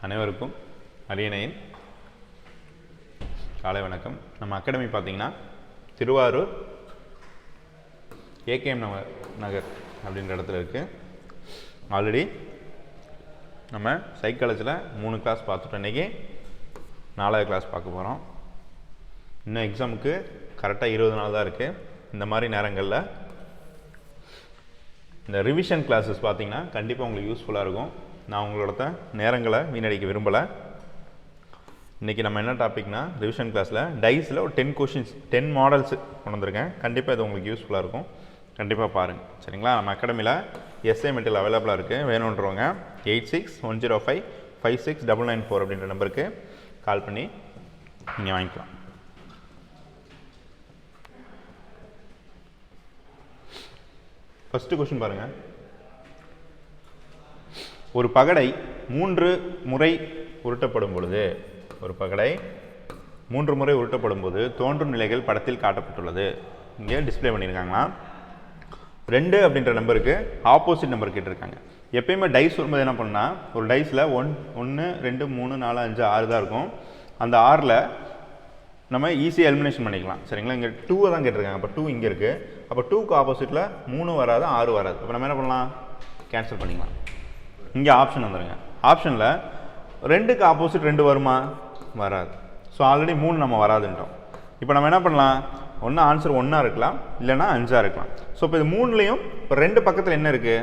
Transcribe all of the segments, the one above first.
அனைவருக்கும் அரியணையின் காலை வணக்கம். நம்ம அகாடமி பார்த்தீங்கன்னா திருவாரூர் ஏகேஎம் நகர் அப்படின்ற இடத்துல இருக்குது. ஆல்ரெடி நம்ம சைக்காலஜியில் 3 கிளாஸ் பார்த்துட்டோம். இன்றைக்கி 4வது கிளாஸ் பார்க்க போகிறோம். இன்னும் எக்ஸாமுக்கு கரெக்டாக 20 நாள் தான் இருக்குது. இந்த மாதிரி நேரங்களில் இந்த ரிவிஷன் கிளாஸஸ் பார்த்தீங்கன்னா கண்டிப்பாக உங்களுக்கு யூஸ்ஃபுல்லாக இருக்கும். நான் உங்களோட நேரங்களை வீணடிக்க விரும்பலை. இன்றைக்கி நம்ம என்ன டாபிக்னா, ரிவிஷன் கிளாஸில் டைஸில் ஒரு 10 கொஷின்ஸ் 10 மாடல்ஸ் கொண்டு வந்திருக்கேன். கண்டிப்பாக இது உங்களுக்கு யூஸ்ஃபுல்லாக இருக்கும். கண்டிப்பாக பாருங்கள், சரிங்களா? நம்ம அகாடமியில் எஸ்ஏ மெட்டீரியல் அவைலபிளாக இருக்குது. வேணுன்றவங்க 8610556994 அப்படின்ற நம்பருக்கு கால் பண்ணி நீங்கள் வாங்கிக்கலாம். ஃபஸ்ட்டு கொஷின் பாருங்கள். ஒரு பகடை 3 முறை உருட்டப்படும் பொழுது, ஒரு பகடை 3 முறை உருட்டப்படும் போது தோன்றும் நிலைகள் படத்தில் காட்டப்பட்டுள்ளது. இங்கே டிஸ்பிளே பண்ணியிருக்காங்களா? 2 அப்படின்ற நம்பருக்கு ஆப்போசிட் நம்பர் கேட்டிருக்காங்க. எப்பயுமே டைஸ் வரும்போது என்ன பண்ணால், ஒரு டைஸில் 1 2 3 4 5 6 தான் இருக்கும். அந்த 6ல் நம்ம ஈஸியாக எலிமினேஷன் பண்ணிக்கலாம், சரிங்களா? இங்கே 2 தான் கேட்டிருக்காங்க. அப்போ 2 இங்கே இருக்குது. அப்போ 2க்கு ஆப்போசிட்டில் 3 வராது, 6 வராது. அப்போ நம்ம என்ன பண்ணலாம்? கேன்சல் பண்ணிக்கலாம். இங்கே ஆப்ஷன் வந்துடுங்க. ஆப்ஷனில் 2க்கு ஆப்போசிட் 2 வருமா? வராது. ஸோ ஆல்ரெடி 3 நம்ம வராதுன்றோம். இப்போ நம்ம என்ன பண்ணலாம்? ஒன்று ஆன்சர் 1 இருக்கலாம், இல்லைனா 5 இருக்கலாம். ஸோ இப்போ இது 3லையும் இப்போ 2 பக்கத்தில் என்ன இருக்குது?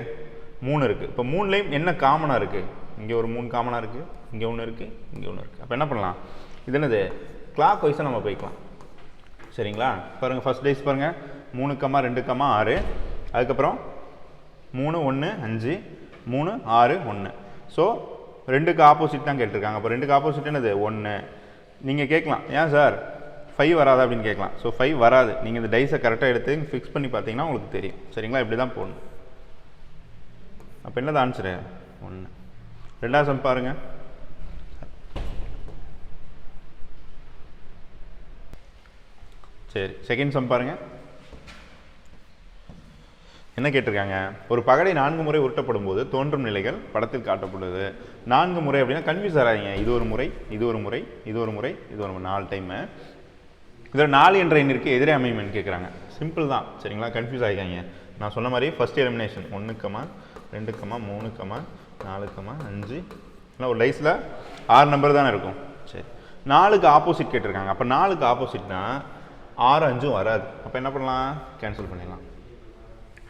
3 இருக்குது. இப்போ 3லையும் என்ன காமனாக இருக்குது? இங்கே ஒரு 3 காமனாக இருக்குது, இங்கே 1 இருக்குது, இங்கே 1 இருக்குது. அப்போ என்ன பண்ணலாம்? இது என்னது? கிளாக் வைஸாக நம்ம போய்க்கலாம், சரிங்களா? பாருங்கள், ஃபஸ்ட் டைஸ் பாருங்கள், 3, 2, 6. அதுக்கப்புறம் 3 1 5 3 6 1. ஸோ 2க்கு ஆப்போசிட் தான் கேட்டிருக்காங்க. அப்போ 2க்கு ஆப்போசிட் என்னது? 1. நீங்கள் கேட்கலாம், ஏன் சார் 5 வராதா அப்படின்னு கேட்கலாம். ஸோ 5 வராது. நீங்கள் இந்த டைஸை கரெக்டாக எடுத்து ஃபிக்ஸ் பண்ணி பார்த்தீங்கன்னா உங்களுக்கு தெரியும், சரிங்களா? இப்படி தான் போடணும். அப்போ என்னது ஆன்சரு? 1. 2வது சம் பாருங்கள். சரி, செகண்ட் சம் பாருங்கள். என்ன கேட்டிருக்காங்க? ஒரு பகடை 4 முறை உருட்டப்படும் போது தோன்றும் நிலைகள் படத்தில் காட்டப்படுது. 4 முறை அப்படின்னா கன்ஃபியூஸ் ஆகாதீங்க. இது ஒரு முறை, இது ஒரு முறை, இது ஒரு முறை, இது ஒரு 4 டைமு. இதில் 4 என்ற எண்ணிற்கு எதிரே அமையும்னு கேட்குறாங்க. சிம்பிள் தான், சரிங்களா? கன்ஃபியூஸ் ஆகிக்காங்க. நான் சொன்ன மாதிரி ஃபஸ்ட் எலிமினேஷன் 1, 2, 3, 4, 5. இல்லை, ஒரு டைஸில் 6 நம்பர் தானே இருக்கும். சரி, 4க்கு ஆப்போசிட் கேட்டிருக்காங்க. அப்போ 4க்கு ஆப்போசிட்னா 6 5 வராது. அப்போ என்ன பண்ணலாம்? கேன்சல் பண்ணிடலாம்.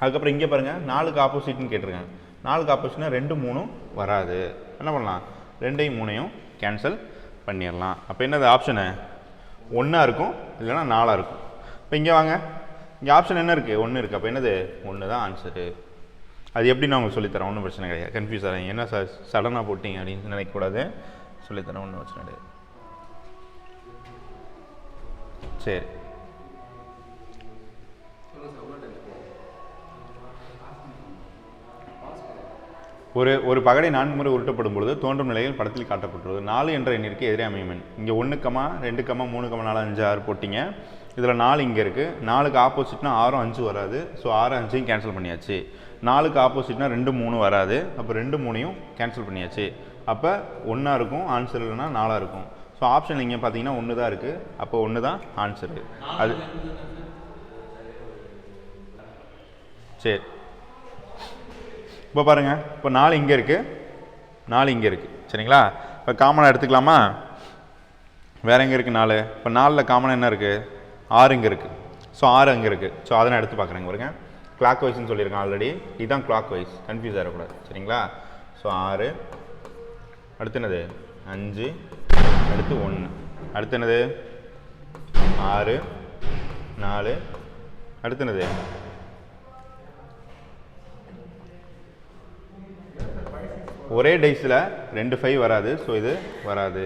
அதுக்கப்புறம் இங்கே பாருங்கள், 4க்கு ஆப்போசிட்னு கேட்டிருக்காங்க. 4க்கு ஆப்போசிட்னா 2 3 வராது. என்ன பண்ணலாம்? 2ஐயும் 3ஐயும் கேன்சல் பண்ணிடலாம். அப்போ என்னது ஆப்ஷனு? 1 இருக்கும், இல்லைனா 4 இருக்கும். இப்போ இங்கே வாங்க, இங்கே ஆப்ஷன் என்ன இருக்குது? 1 இருக்குது. அப்போ என்னது? 1 தான் ஆன்சரு. அது எப்படி நான் உங்களுக்கு சொல்லித்தரேன், ஒன்றும் பிரச்சனை கிடையாது. கன்ஃபியூஸ் ஆகிறீங்க, என்ன சார் சடனாக போட்டிங்க அப்படின்னு நினைக்கக்கூடாது. சொல்லித்தரேன், ஒன்றும் பிரச்சனை கிடையாது. சரி, ஒரு பகடை 4 முறை உருட்டப்படும் பொழுது தோன்றும் நிலையில் படத்தில் காட்டப்பட்டுள்ளது. 4 என்ற எண்ணிற்கு எதிரே அமையும். இங்கே 1, 2, 3, 4, 5 6 போட்டிங்க. இதில் 4 இங்கே இருக்குது. 4க்கு ஆப்போசிட்னா 6 5 வராது. ஸோ 6 5ஐயும் கேன்சல் பண்ணியாச்சு. 4க்கு ஆப்போசிட்னா 2 3 வராது. அப்போ 2 3ஐயும் கேன்சல் பண்ணியாச்சு. அப்போ 1 இருக்கும் ஆன்சர், இல்லைனா 4 இருக்கும். ஸோ ஆப்ஷன் இங்கே பார்த்தீங்கன்னா 1 தான் இருக்குது. அப்போ 1 தான் ஆன்சரு. அது சரி, இப்போ பாருங்கள், இப்போ 4 இங்கே இருக்குது, 4 இங்கே இருக்குது, சரிங்களா? இப்போ காமனாக எடுத்துக்கலாமா? வேறு எங்கே இருக்குது? 4. இப்போ 4ல் காமனாக என்ன இருக்குது? 6 இங்கே இருக்குது. ஸோ 6 அங்கே இருக்குது. ஸோ அதை நான் எடுத்து பார்க்குறேங்க. பாருங்க, கிளாக் வைஸ்ன்னு சொல்லியிருக்கேன் ஆல்ரெடி. இதுதான் கிளாக் வைஸ், கன்ஃபியூஸ் ஆகிடக்கூடாது, சரிங்களா? ஸோ 6, அடுத்து என்னது? 5, அடுத்து 1, அடுத்து என்னது? 6 4, அடுத்து என்னது? ஒரே டைஸில் 2 5 வராது. ஸோ இது வராது.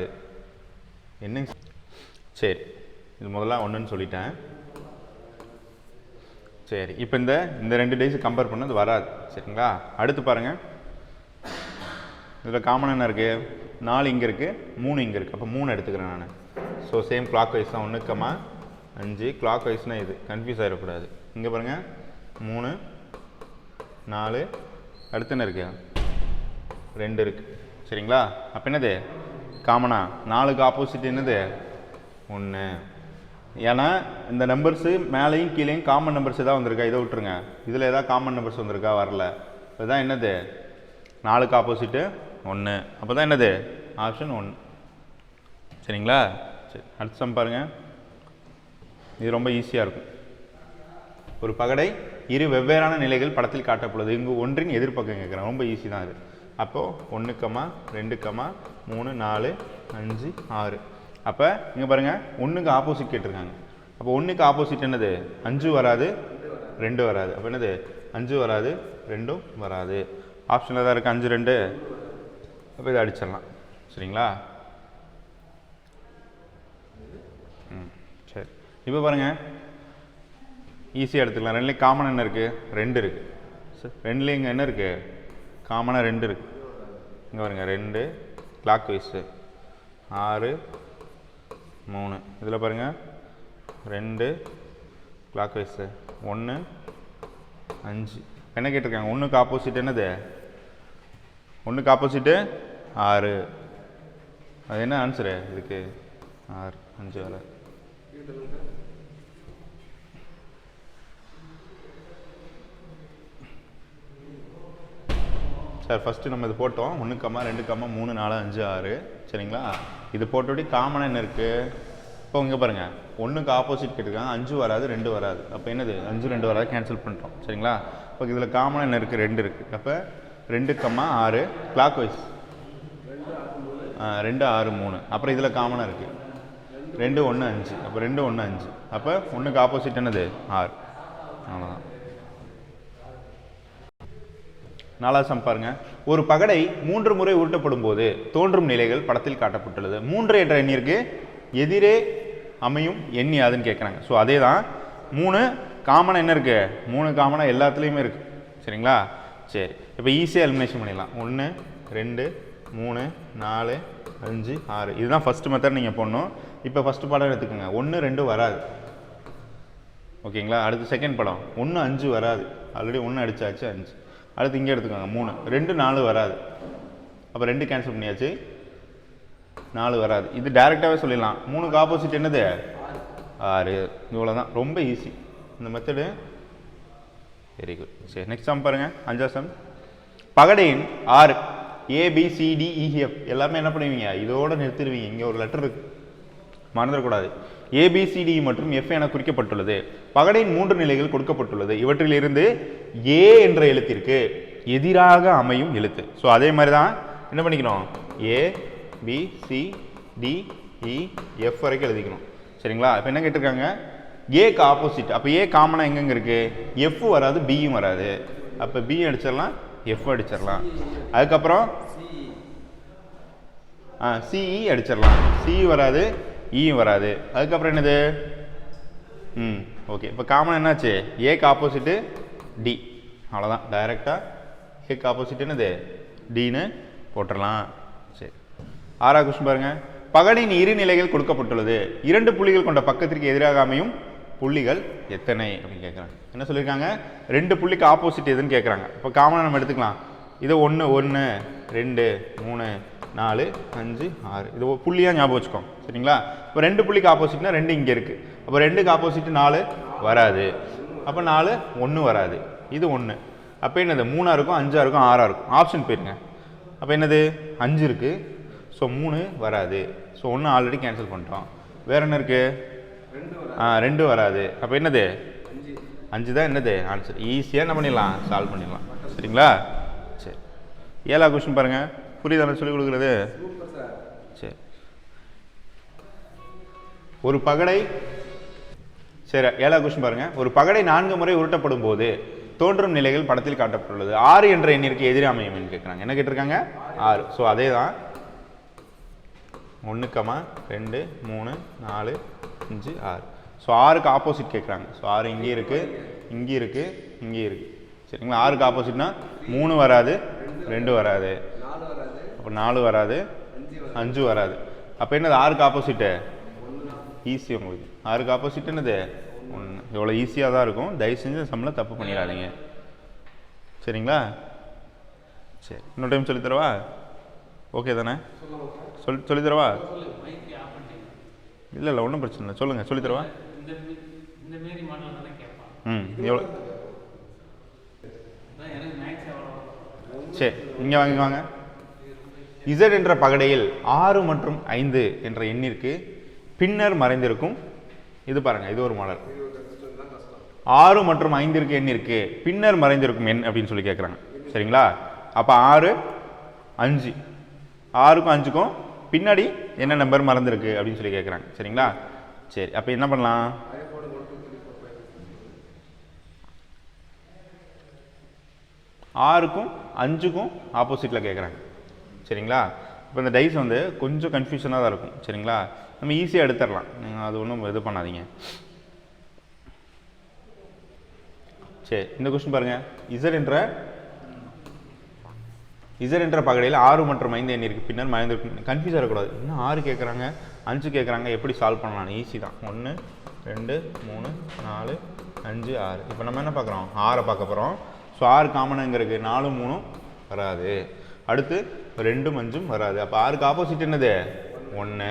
என்னங்க? சரி, இது முதல்ல 1ன்னு சொல்லிட்டேன். சரி, இப்போ இந்த 2 டைஸை கம்பேர் பண்ணது வராது, சரிங்களா? அடுத்து பாருங்கள், இதில் காமன் என்ன இருக்குது? 4 இங்கே இருக்குது, 3 இங்கே இருக்குது. அப்போ 3 எடுத்துக்கிறேன் நான். ஸோ சேம் கிளாக் வைஸ் தான். 1, 5 கிளாக் வைஸ்னால் இது கன்ஃபியூஸ் ஆகிடக்கூடாது. இங்கே பாருங்கள், 3 4, அடுத்து என்ன இருக்குது? 2 இருக்குது. சரிங்களா? அப்போ என்னது காமனா 4க்கு ஆப்போசிட் என்னது 1. ஏன்னா இந்த நம்பர்ஸு மேலேயும் கீழேயும் காமன் நம்பர்ஸ் எதாவது வந்திருக்கா? இதை விட்டுருங்க. இதில் எதாவது காமன் நம்பர்ஸ் வந்திருக்கா? வரல. இதுதான் என்னது 4க்கு ஆப்போசிட்டு 1. அப்போ தான் என்னது ஆப்ஷன் 1. சரிங்களா? சரி, அடுத்த சம் பாருங்கள். இது ரொம்ப ஈஸியாக இருக்கும். ஒரு பகடை இரு வெவ்வேறான நிலைகள் படத்தில் காட்டப்படுது. இங்கு ஒன்றின் எதிர்ப்பக்கம் கேட்குறேன். ரொம்ப ஈஸி தான் இது. அப்போது 1, 2, 3, 4, 5, 6. அப்போ இங்கே பாருங்கள் 1க்கு ஆப்போசிட் கேட்டிருக்காங்க. அப்போ 1க்கு ஆப்போசிட் என்னது 5 வராது 2 வராது. அப்போ என்னது 5 வராது 2 வராது. ஆப்ஷனில் தான் இருக்குது 5, 2. அப்போ இதை அடிச்சிடலாம். சரிங்களா? சரி, இப்போ பாருங்கள் ஈஸியாக எடுத்துக்கலாம். ரெண்டுலேயும் காமன் என்ன இருக்குது 2 இருக்குது. சரி, ரெண்டுலேயும் இங்கே என்ன இருக்குது காமனாக 2 இருக்குது. இங்கே பாருங்கள் 2 கிளாக் வைஸு 6, 3. இதில் பாருங்கள் 2 கிளாக் வைஸு 1, 5. என்ன கேட்டிருக்காங்க? 1க்கு ஆப்போசிட் என்னது 1க்கு ஆப்போசிட்டு 6. அது என்ன ஆன்சரு இதுக்கு 6, 5 வராது. சார் ஃபஸ்ட்டு நம்ம இது போட்டோம் 1, 2, 3, 4, 5, 6. சரிங்களா? இது போட்டோடி காமனாக என்ன இருக்குது? இப்போ இங்கே பாருங்கள் 1க்கு ஆப்போசிட் கேட்டிருக்காங்க. 5 வராது 2 வராது. அப்போ என்னது 5, 2 வராது கேன்சல் பண்ணிட்டோம். சரிங்களா? இப்போ இதில் காமனாக என்ன இருக்குது 2 இருக்குது. அப்போ 2, 6 கிளாக் வைஸ் 2, 6, 3. அப்புறம் இதில் காமனாக இருக்குது 2, 1, 5. அப்போ 2, 1, 5. அப்போ 1க்கு ஆப்போசிட் என்னது 6. அவ்வளோதான். 4வது சம் பாருங்க. ஒரு பகடை 3 முறை உருட்டப்படும் போது தோன்றும் நிலைகள் படத்தில் காட்டப்பட்டுள்ளது. 3 என்ற எண்ணிற்கு எதிரே அமையும் எண் யாதுன்னு கேட்குறாங்க. ஸோ அதே தான் 3 காமனாக என்ன இருக்குது 3 காமனாக எல்லாத்துலேயுமே இருக்குது. சரிங்களா? சரி, இப்போ ஈஸியாக எலிமினேஷன் பண்ணிடலாம். 1, 2, 3, 4, 5, 6. இதுதான் ஃபஸ்ட்டு மெத்தட் நீங்கள் போடணும். இப்போ ஃபஸ்ட்டு படம் எடுத்துக்கோங்க. 1, 2 வராது. ஓகேங்களா? அடுத்து செகண்ட் படம் 1, 5 வராது. ஆல்ரெடி 1 அடிச்சாச்சு 5. அடுத்து இங்கே எடுத்துக்கோங்க 3, 2, 4 வராது. அப்போ 2 கேன்சல் பண்ணியாச்சு 4 வராது. இது டைரெக்டாகவே சொல்லிடலாம். 3க்கு ஆப்போசிட் என்னது 6. இவ்வளோ தான். ரொம்ப ஈஸி இந்த மெத்தடு. Very good. சரி, நெக்ஸ்ட் சம் பாருங்கள். 5வது சம். பகடையின் 6 ABCDEF எல்லாமே என்ன பண்ணுவீங்க இதோடு நிறுத்திடுவீங்க. இங்கே ஒரு லெட்டர் இருக்குது, மறந்துடக்கூடாது. ABCD மற்றும் F என குறிக்கப்பட்டுள்ளது. பகடையின் 3 நிலைகள் கொடுக்கப்பட்டுள்ளது. இவற்றிலிருந்து A என்ற எழுத்திற்கு எதிராக அமையும் எழுத்து. ஸோ அதே மாதிரி தான் என்ன பண்ணிக்கணும் ABCDEF வரைக்கும் எழுதிக்கணும். சரிங்களா? இப்போ என்ன கேட்டிருக்காங்க ஏக்கு ஆப்போசிட். அப்போ ஏ காமனாக எங்கெங்கே இருக்குது F வராது பியும் வராது. அப்போ B அடிச்சிடலாம் F அடிச்சிடலாம். அதுக்கப்புறம் CE அடிச்சிடலாம். C வராது ஈயும் வராது. அதுக்கப்புறம் என்னது ஓகே. இப்போ காமன் என்னாச்சு ஏக்கு ஆப்போசிட்டு டி. அவ்வளோதான். டைரெக்டாக ஏக்கு ஆப்போசிட் என்னது டின்னு போட்டுடலாம். சரி, 6வது கொஸ்டின் பாருங்கள். பகடின் இரு நிலைகள் கொடுக்கப்பட்டுள்ளது. 2 புள்ளிகள் கொண்ட பக்கத்திற்கு எதிராக அமையும் புள்ளிகள் எத்தனை அப்படின்னு கேட்குறாங்க. என்ன சொல்லியிருக்காங்க 2 புள்ளிக்கு ஆப்போசிட் எதுன்னு கேட்குறாங்க. இப்போ காமனாக நம்ம எடுத்துக்கலாம். இது 1, 1, 2, 3, 4, 5, 6. இது புள்ளியாக ஞாபகம் வச்சுக்கோங்க. சரிங்களா? இப்போ 2 புள்ளிக்கு ஆப்போசிட்னா 2 இங்கே இருக்குது. அப்போ 2க்கு ஆப்போசிட் 4 வராது. அப்போ 4, 1 வராது. இது 1. அப்போ என்னது 3 இருக்கும் 5 இருக்கும் 6 இருக்கும். ஆப்ஷன் போயிருங்க. அப்போ என்னது 5 இருக்குது. ஸோ 3 வராது. ஸோ 1 ஆல்ரெடி கேன்சல் பண்ணிட்டோம். வேறு என்ன இருக்குது 2 வராது. அப்போ என்னது 5 தான் என்னது ஆன்சர். ஈஸியாக என்ன பண்ணிடலாம் சால்வ் பண்ணிடலாம். சரிங்களா? சரி, 7வது கொஸ்டின் பாருங்கள். புரியுதானே சொல்லிக் கொடுக்குறது? சரி, ஒரு பகடை. சரி, 7வது கொஸ்டின் பாருங்க. ஒரு பகடை 4 முறை உருட்டப்படும் போது தோன்றும் நிலைகள் படத்தில் காட்டப்பட்டுள்ளது. 6 என்ற எண்ணிற்கு எதிரே அமையும் கேட்குறாங்க. என்ன கேட்டிருக்காங்க 6. ஸோ அதே தான் 1, 2, 3, 4, 5, 6. ஸோ 6க்கு ஆப்போசிட் கேட்குறாங்க. ஸோ 6 இங்கே இருக்குது, இங்கே இருக்குது, இங்கே இருக்குது. சரிங்களா? 6க்கு ஆப்போசிட்னா 3 வராது 2 வராது. அப்போ 4 வராது 5 வராது. அப்போ என்னது 6க்கு ஆப்போசிட்டு ஈஸி. உங்களுக்கு 6க்கு ஆப்போசிட் என்னது 1. இவ்வளோ ஈஸியாக தான் இருக்கும். தயவு செஞ்சு சம்பளம் தப்பு பண்ணிடாதீங்க. சரிங்களா? சரி, இன்னொரு டைம் சொல்லித்தரவா? ஓகே தானே? சொல்லித்தரவா? இல்லை ஒன்றும் பிரச்சனை இல்லை, சொல்லுங்கள் சொல்லித்தரவா? எவ்வளோ? சரி, இங்கே வாங்க. Z என்ற பகடையில் 6 மற்றும் 5 என்ற எண்ணிற்கு பின்னர் மறைந்திருக்கும், இது பாருங்க, இது ஒரு மாடல். 6 மற்றும் 5 எண்ணிற்கு பின்னர் மறைந்திருக்கும் எண் அப்படின்னு சொல்லி கேட்குறாங்க. சரிங்களா? அப்போ 6 5, 6க்கும் 5க்கும் பின்னாடி என்ன நம்பர் மறந்துருக்கு அப்படின்னு சொல்லி கேட்குறாங்க. சரிங்களா? சரி, அப்போ என்ன பண்ணலாம்? 6க்கும் 5க்கும் ஆப்போசிட்டில் கேட்குறாங்க. சரிங்களா? இப்போ இந்த டைஸ் வந்து கொஞ்சம் கன்ஃபியூஷனாக தான் இருக்கும். சரிங்களா? நம்ம ஈஸியாக எடுத்துடலாம், நீங்கள் அது ஒன்றும் இது பண்ணாதீங்க. சரி, இந்த கொஸ்டின் பாருங்கள். Z என்ற பகடையில் 6 மற்றும் 5 எண்ணிற்கு பின்னர் மறைந்திருக்கும். கன்ஃபியூஸ் ஆகக்கூடாது. இன்னும் 6 கேட்குறாங்க, 5 கேட்குறாங்க, எப்படி சால்வ் பண்ணலாம்? ஈஸி தான். 1 2 3 4 5 6. இப்போ நம்ம என்ன பார்க்குறோம்? 6 பார்க்க போகிறோம். ஸோ 6 காமனுங்கிறது 4 3 வராது. அடுத்து 2 5 வராது. அப்போ 6க்கு ஆப்போசிட் என்னது? 1.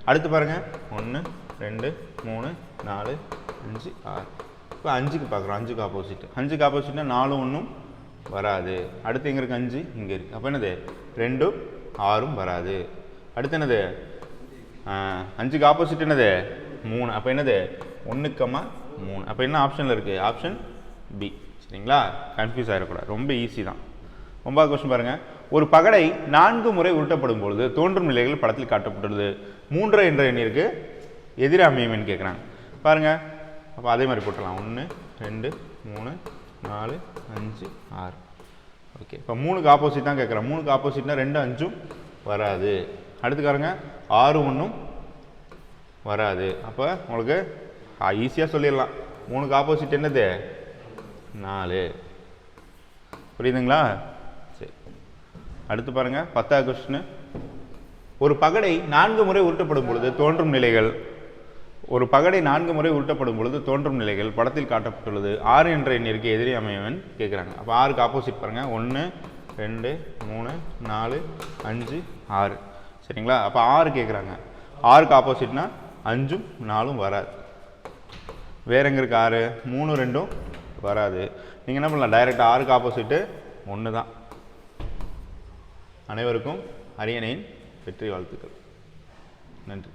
அடுத்து பாருங்கள், 1 2 3 4 5 6. இப்போ 5க்கு பார்க்குறோம், 5க்கு ஆப்போசிட். 5க்கு ஆப்போசிட்னா 4 1 வராது. அடுத்து எங்கே இருக்குது? 5 இங்கே இருக்குது. அப்போ என்னது? 2 6 வராது. அடுத்து என்னது? 5க்கு ஆப்போசிட் என்னது? 3. அப்போ என்னது? 1, 3. அப்போ என்ன ஆப்ஷனில் இருக்குது? Option B. சரிங்களா? கன்ஃபியூஸ் ஆகிடக்கூடாது, ரொம்ப ஈஸி தான். 9வது கொஸ்டின் பாருங்கள். ஒரு பகடை 4 முறை உருட்டப்படும் பொழுது தோன்றும் நிலைகள் படத்தில் காட்டப்பட்டுள்ளது. 3 என்ற எண்ணிற்கு எதிர அமையும்னு கேட்குறாங்க. பாருங்கள், அப்போ அதே மாதிரி போட்டலாம். 1 2 3 4 5 6. ஓகே, இப்போ 3க்கு ஆப்போசிட் தான் கேட்குறேன். 3க்கு ஆப்போசிட்னா 2 5 வராது. அடுத்துக்காரங்க 6 1 வராது. அப்போ உங்களுக்கு ஈஸியாக சொல்லிடலாம். 3க்கு ஆப்போசிட் என்னது? 4. புரியுதுங்களா? சரி, அடுத்து பாருங்கள். 10வது கொஸ்டின். ஒரு பகடை 4 முறை உருட்டப்படும் பொழுது தோன்றும் நிலைகள் தோன்றும் நிலைகள் படத்தில் காட்டப்பட்டுள்ளது. 6 என்ற எண்ணிற்கு எதிரி அமையவன் கேட்குறாங்க. அப்போ 6க்கு ஆப்போசிட் பாருங்கள். 1 2 3 4 5 6. சரிங்களா? அப்போ 6 கேட்குறாங்க. 6க்கு ஆப்போசிட்னா 5 4 வராது. வேற எங்கே இருக்குது? 6 3 2 வராது. நீங்கள் என்ன பண்ணலாம்? டைரெக்டாக 6க்கு ஆப்போசிட்டு 1 தான். அனைவருக்கும் அரியணையின் வெற்றி வாழ்த்துக்கள். நன்றி.